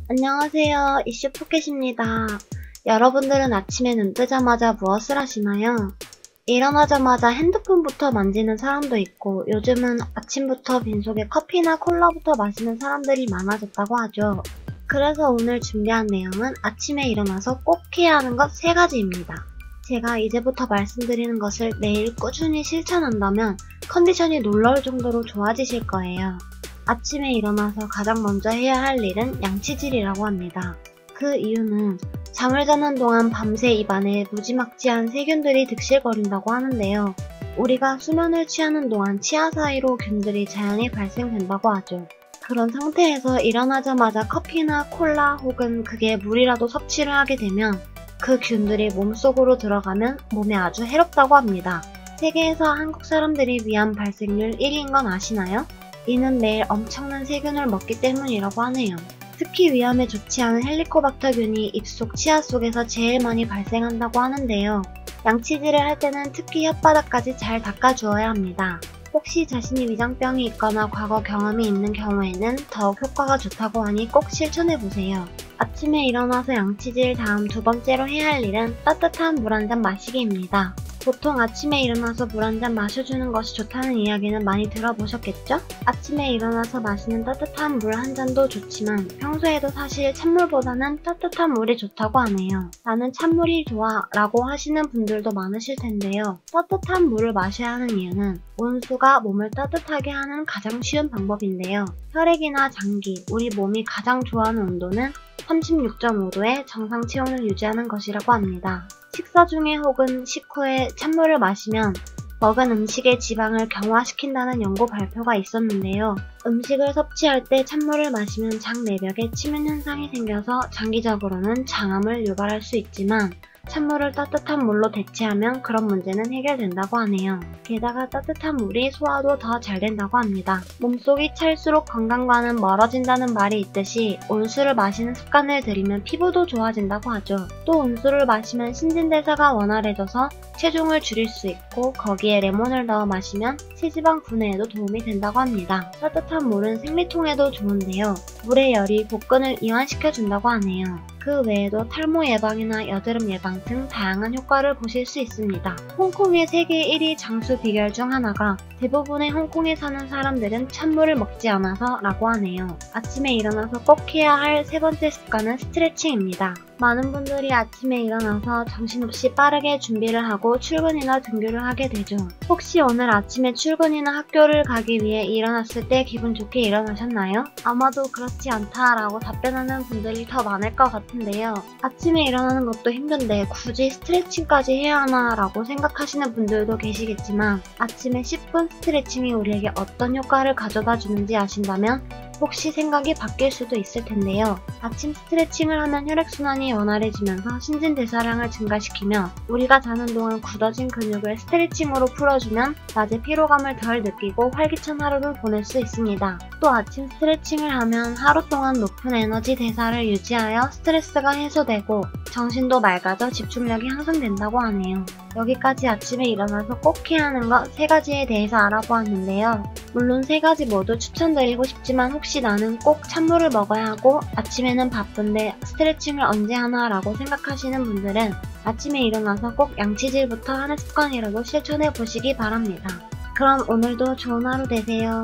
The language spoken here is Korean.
안녕하세요. 이슈 포켓입니다. 여러분들은 아침에 눈 뜨자마자 무엇을 하시나요? 일어나자마자 핸드폰부터 만지는 사람도 있고 요즘은 아침부터 빈속에 커피나 콜라부터 마시는 사람들이 많아졌다고 하죠. 그래서 오늘 준비한 내용은 아침에 일어나서 꼭 해야 하는 것 3가지입니다. 제가 이제부터 말씀드리는 것을 매일 꾸준히 실천한다면 컨디션이 놀라울 정도로 좋아지실 거예요. 아침에 일어나서 가장 먼저 해야 할 일은 양치질이라고 합니다. 그 이유는 잠을 자는 동안 밤새 입안에 무지막지한 세균들이 득실거린다고 하는데요. 우리가 수면을 취하는 동안 치아 사이로 균들이 자연히 발생된다고 하죠. 그런 상태에서 일어나자마자 커피나 콜라 혹은 그게 물이라도 섭취를 하게 되면 그 균들이 몸속으로 들어가면 몸에 아주 해롭다고 합니다. 세계에서 한국 사람들이 위암 발생률 1위인 건 아시나요? 이는 매일 엄청난 세균을 먹기 때문이라고 하네요. 특히 위암에 좋지 않은 헬리코박터균이 입속 치아 속에서 제일 많이 발생한다고 하는데요. 양치질을 할 때는 특히 혓바닥까지 잘 닦아주어야 합니다. 혹시 자신이 위장병이 있거나 과거 경험이 있는 경우에는 더욱 효과가 좋다고 하니 꼭 실천해보세요. 아침에 일어나서 양치질 다음 2번째로 해야 할 일은 따뜻한 물 한 잔 마시기입니다. 보통 아침에 일어나서 물 한 잔 마셔주는 것이 좋다는 이야기는 많이 들어보셨겠죠? 아침에 일어나서 마시는 따뜻한 물 한 잔도 좋지만 평소에도 사실 찬물보다는 따뜻한 물이 좋다고 하네요. 나는 찬물이 좋아 라고 하시는 분들도 많으실 텐데요. 따뜻한 물을 마셔야 하는 이유는 온수가 몸을 따뜻하게 하는 가장 쉬운 방법인데요. 혈액이나 장기, 우리 몸이 가장 좋아하는 온도는 36.5도의 정상 체온을 유지하는 것이라고 합니다. 식사 중에 혹은 식후에 찬물을 마시면 먹은 음식의 지방을 경화시킨다는 연구 발표가 있었는데요. 음식을 섭취할 때 찬물을 마시면 장 내벽에 침연 현상이 생겨서 장기적으로는 장암을 유발할 수 있지만 찬물을 따뜻한 물로 대체하면 그런 문제는 해결된다고 하네요. 게다가 따뜻한 물이 소화도 더 잘 된다고 합니다. 몸속이 찰수록 건강과는 멀어진다는 말이 있듯이 온수를 마시는 습관을 들이면 피부도 좋아진다고 하죠. 또 온수를 마시면 신진대사가 원활해져서 체중을 줄일 수 있고 거기에 레몬을 넣어 마시면 체지방 분해에도 도움이 된다고 합니다. 따뜻한 물은 생리통에도 좋은데요. 물의 열이 복근을 이완시켜준다고 하네요. 그 외에도 탈모 예방이나 여드름 예방 등 다양한 효과를 보실 수 있습니다. 홍콩의 세계 1위 장수 비결 중 하나가 대부분의 홍콩에 사는 사람들은 찬물을 먹지 않아서 라고 하네요. 아침에 일어나서 꼭 해야 할 3번째 습관은 스트레칭입니다. 많은 분들이 아침에 일어나서 정신없이 빠르게 준비를 하고 출근이나 등교를 하게 되죠. 혹시 오늘 아침에 출근이나 학교를 가기 위해 일어났을 때 기분 좋게 일어나셨나요? 아마도 그렇지 않다라고 답변하는 분들이 더 많을 것 같은데요. 아침에 일어나는 것도 힘든데 굳이 스트레칭까지 해야 하나 라고 생각하시는 분들도 계시겠지만 아침에 10분 스트레칭이 우리에게 어떤 효과를 가져다 주는지 아신다면 혹시 생각이 바뀔 수도 있을 텐데요. 아침 스트레칭을 하면 혈액순환이 원활해지면서 신진대사량을 증가시키며 우리가 자는 동안 굳어진 근육을 스트레칭으로 풀어주면 낮에 피로감을 덜 느끼고 활기찬 하루를 보낼 수 있습니다. 또 아침 스트레칭을 하면 하루 동안 높은 에너지 대사를 유지하여 스트레스가 해소되고 정신도 맑아져 집중력이 향상된다고 하네요. 여기까지 아침에 일어나서 꼭 해야 하는 것 3가지에 대해서 알아보았는데요. 물론 3가지 모두 추천드리고 싶지만 혹시 나는 꼭 찬물을 먹어야 하고 아침에는 바쁜데 스트레칭을 언제 하나 라고 생각하시는 분들은 아침에 일어나서 꼭 양치질부터 하는 습관이라도 실천해 보시기 바랍니다. 그럼 오늘도 좋은 하루 되세요.